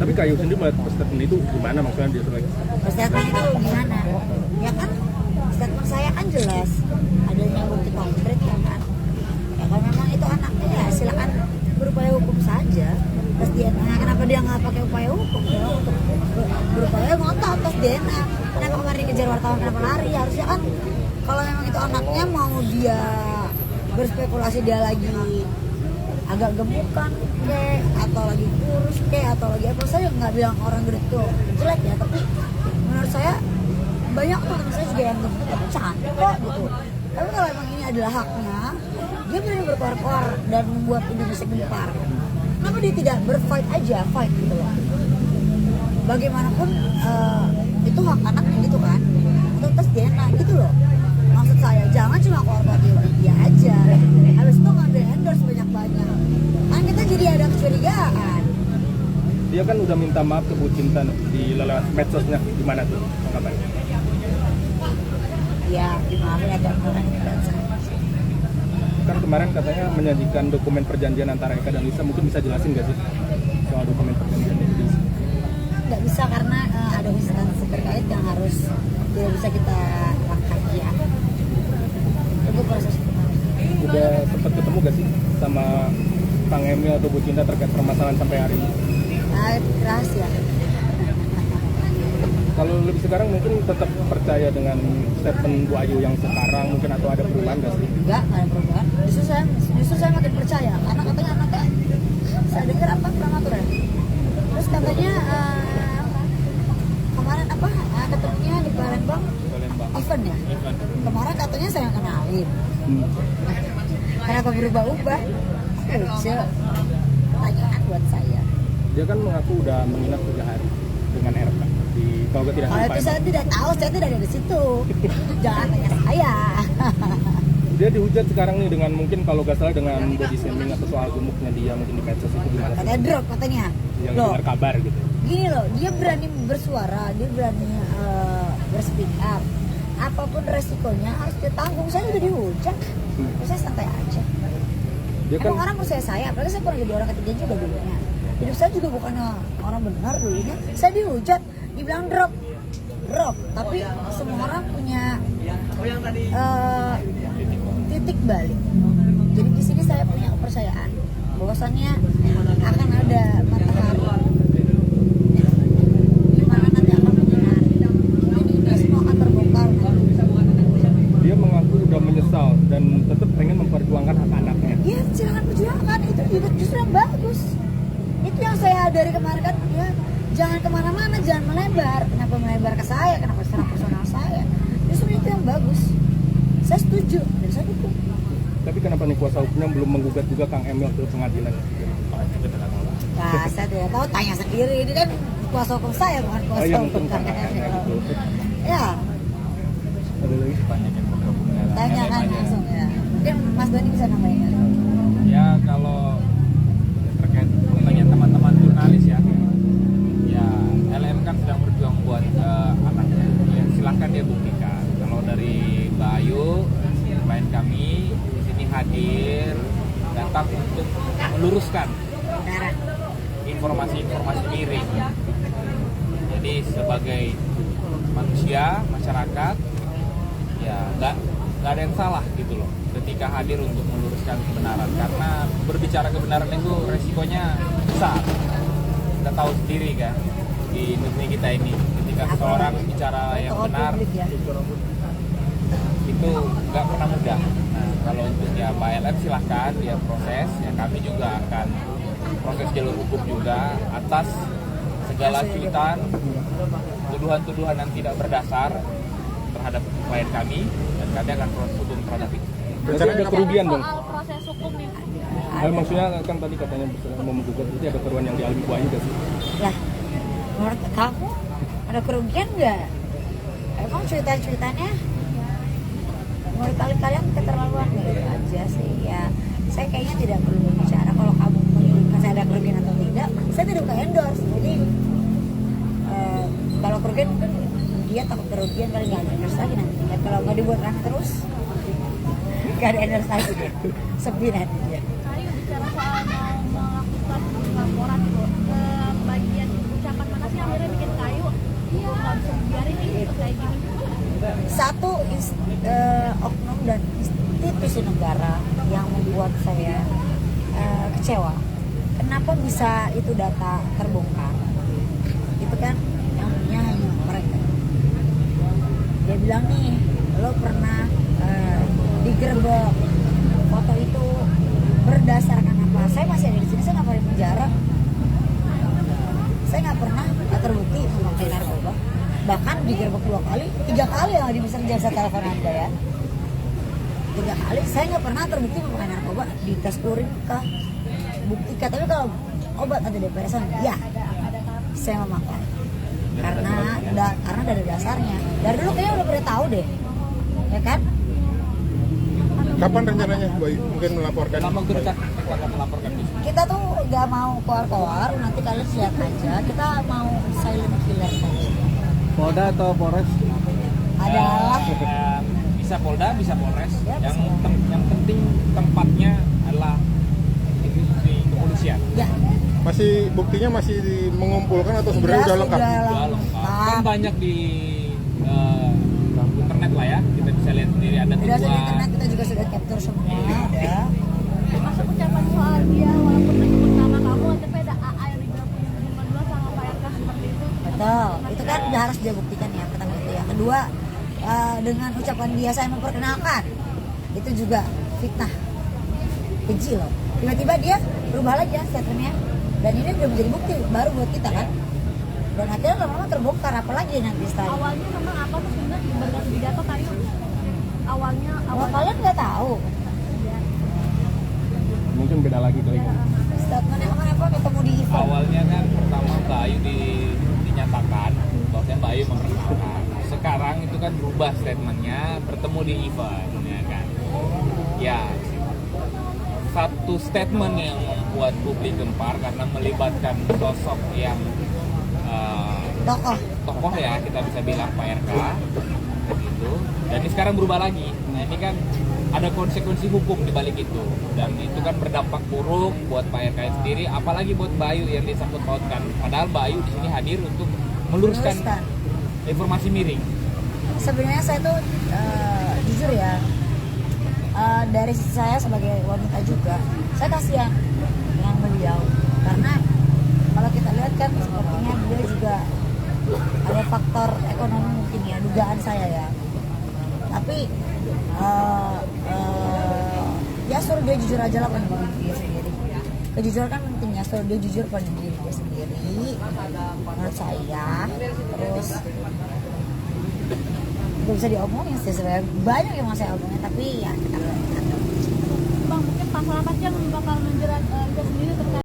Tapi Kak Ayu sendiri melihat statement itu gimana, maksudnya dia selek? Statement itu gimana? Ya kan statement saya kan jelas adanya bukti konkret kan. Ya kalau memang itu anaknya ya silakan berupaya hukum saja. Terus DNA, kenapa dia nggak pakai upaya hukum ya untuk berupaya ngotot tes DNA? Kenapa kemarin dikejar wartawan, kenapa lari? Harusnya kan kalau memang itu anaknya mau dia berspekulasi dia lagi agak gemukan atau lagi kurus atau lagi apa, saya nggak bilang orang gede itu jelek ya, tapi menurut saya banyak teman saya juga yang gemukan cantik kok gitu. Tapi kalau emang ini adalah haknya, dia berani berkoar-koar dan membuat Indonesia gempar. Kenapa dia tidak berfight aja, fight gitu loh. Bagaimanapun itu hak anaknya gitu kan, untuk tes DNA gitu loh. Maksud saya jangan cuma koar-koar dia aja, habis itu ngambil endorse banyak-banyak. Kan kita jadi ada kecurigaan. Dia kan udah minta maaf ke Bu Cinta di lewat medsosnya, gimana tuh tanggapannya? Ya dimaafin aja orang Kan kemarin katanya menyajikan dokumen perjanjian antara Eka dan Lisa, mungkin bisa jelasin nggak sih soal dokumen perjanjian itu? Nggak bisa karena ada instansi terkait yang harus tidak bisa kita angkat ya. Itu proses Udah sempat ketemu gak sih sama Kang Emil atau Bu Cinta terkait permasalahan sampai hari ini? rahasia. Kalau lebih sekarang mungkin tetap percaya dengan statement Bu Ayu yang sekarang mungkin, atau ada perubahan nggak sih? Enggak ada perubahan. Justru saya makin percaya karena katanya anaknya, saya dengar apa prematur ya. Terus katanya kemarin ketemunya di Palembang event ya. Kemarin katanya saya kenalin. Kenapa berubah-ubah? Lucu. Pertanyaan buat saya. Dia kan mengaku udah menginap 3 hari dengan RK di, kalau tidak Kalau itu saya tidak tahu, saya tidak ada di situ. Jangan tanya saya. Dia dihujat sekarang nih dengan mungkin kalau gak salah dengan body shaming atau soal gemuknya dia mungkin di medsos itu gimana? Katanya drop katanya. Yang Loh, dengar kabar gitu. gini loh, dia berani bersuara, dia berani berspeak up. Apapun resikonya harus ditanggung. Saya udah dihujat, saya santai aja. Dia kan Emang orang percaya saya, apalagi saya pernah jadi orang ketiga juga dulunya. Hidup saya juga bukannya orang benar dulunya. Saya dihujat, dibilang drop. Tapi semua orang punya titik balik. Jadi di sini saya punya kepercayaan bahwasannya akan ada matahari di mana nanti akan bersinar. Ini semua akan terbongkar. dia mengaku udah menyesal dan tetap pengen memperjuangkan hak anaknya. Ya jangan perjuangkan, itu juga justru yang bagus. Itu yang saya dari kemarin kan, ya jangan kemana-mana, jangan melebar. Kenapa melebar ke saya, kenapa serang personal saya? Justru itu yang bagus. Saya setuju dan saya dukung. Tapi kenapa nih kuasa hukumnya belum menggugat juga Kang Emil ke pengadilan? Nah, saya tidak tahu, tanya sendiri. Ini kan kuasa hukum saya, bukan kuasa yang hukum Kang tentang Emil. gitu. Ya, Ada lagi? tanyakan langsung ya. Mungkin Mas Doni bisa nambahin kali. Ya kalau terkait pertanyaan teman-teman jurnalis ya LM kan sedang berjuang buat anaknya ya, silahkan dia buktikan. Kalau dari Mbak Ayu, klien kami di sini hadir datang untuk meluruskan informasi-informasi miring. Jadi sebagai manusia, masyarakat, ya nggak ada yang salah gitu loh ketika hadir untuk meluruskan kebenaran, karena berbicara kebenaran itu resikonya besar. Kita tahu sendiri kan di negeri kita ini, ketika seseorang bicara yang benar itu nggak pernah mudah. Nah, kalau untuk ya Pak LM silahkan dia proses, ya kami juga akan proses jalur hukum juga atas segala cuitan, tuduhan-tuduhan yang tidak berdasar terhadap klien kami, dan kami akan proses hukum terhadap itu. Berarti ada kerugian dong? Soal proses hukum nih. Maksudnya kan tadi katanya mau menggugat, berarti ada kerugian yang dialami Bu Ayu gak sih? Lah, menurut kamu ada kerugian nggak? Emang cuitan-cuitannya menurut kalian keterlaluan gitu aja sih ya. Saya kayaknya tidak perlu bicara kalau kamu menginginkan saya ada kerugian atau tidak. Saya tidak bukan endorse. Jadi kalau kerugian mungkin dia takut kerugian kali nggak ada endorse lagi nanti. Dan kalau nggak dibuat rame terus nggak ada endorse lagi deh. Sepi nanti dia. Saya bicara soal mau melakukan laporan ke bagian kayak gini? Satu oknum dan institusi negara yang membuat saya kecewa. Kenapa bisa itu data terbongkar? Itu kan yang punya hanya mereka. Dia bilang nih, lo pernah digerebek, foto itu berdasarkan apa? Saya masih ada di sini, saya nggak pernah di penjara. Saya nggak pernah terbukti memakai narkoba. Bahkan digerebek 2 kali, 3 kali yang di Mister Jasa telepon Anda ya. 3 kali saya nggak pernah terbukti memakai narkoba. Di tes urin kah, buktikan. Tapi kalau obat atau depresan, ya saya memakai. Karena dari dasarnya. Dari dulu kayaknya udah pernah tahu deh, ya kan? Kapan rencananya Bayu mungkin melaporkan? Lama gerucak akan melaporkan di sini. Kita tuh nggak mau keluar-keluar, nanti kalian lihat aja. Kita mau silent killer saja. Polda atau Polres? Adalah Bisa Polda, bisa Polres. Ya, yang bisa. yang penting tempatnya adalah institusi kepolisian. ya Masih buktinya masih mengumpulkan atau sebenarnya udah lengkap? Sudah lengkap. Kan banyak di internet lah ya, kita bisa lihat sendiri ada Udah di tujuan. internet, kita juga sudah capture semua. Udah. Masuk ucapan soal dia walaupun menyebut nama kamu, tapi ada AA yang dibilang punya hubungan dua sama Pak RK seperti itu. Betul. Itu kan udah harus dia buktikan ya. Pertama itu ya. Kedua, dengan ucapan dia saya memperkenalkan, itu juga fitnah. Keji loh. Tiba-tiba dia berubah lagi ya statementnya. Dan ini udah menjadi bukti baru buat kita kan. Dan akhirnya lama-lama terbongkar, apalagi nanti setelah. Awalnya memang apa tuh sebenarnya berganti pidato kayu? Awalnya Kalian nggak tahu Mungkin beda lagi kali. statementnya kemarin apa ketemu di event. Awalnya kan pertama Bayu dinyatakan bahwa Bayu memperkenalkan. Sekarang itu kan berubah statementnya, bertemu di event, ya kan? Ya, satu statement yang membuat publik gempar karena melibatkan sosok yang tokoh ya, kita bisa bilang Pak RK gitu. Dan ini sekarang berubah lagi. Nah ini kan ada konsekuensi hukum di balik itu, dan itu kan berdampak buruk buat Pak RK sendiri, apalagi buat Bayu yang disangkut pautkan. Padahal Bayu di sini hadir untuk meluruskan informasi miring. Sebenarnya saya tuh jujur ya, dari sisi saya sebagai wanita juga, saya kasihan dengan beliau karena kalau kita lihat kan sepertinya beliau juga ada faktor ekonomi mungkin ya, dugaan saya ya. Tapi ya suruh dia jujur aja lah pada diri dia sendiri. Kejujuran kan penting ya, suruh dia jujur pada diri dia sendiri menurut saya. Terus gak bisa diomongin sih sebenarnya, banyak yang mau saya omongin, tapi ya kita lihat. Bang, mungkin Pak Selamat yang bakal menjerat dia sendiri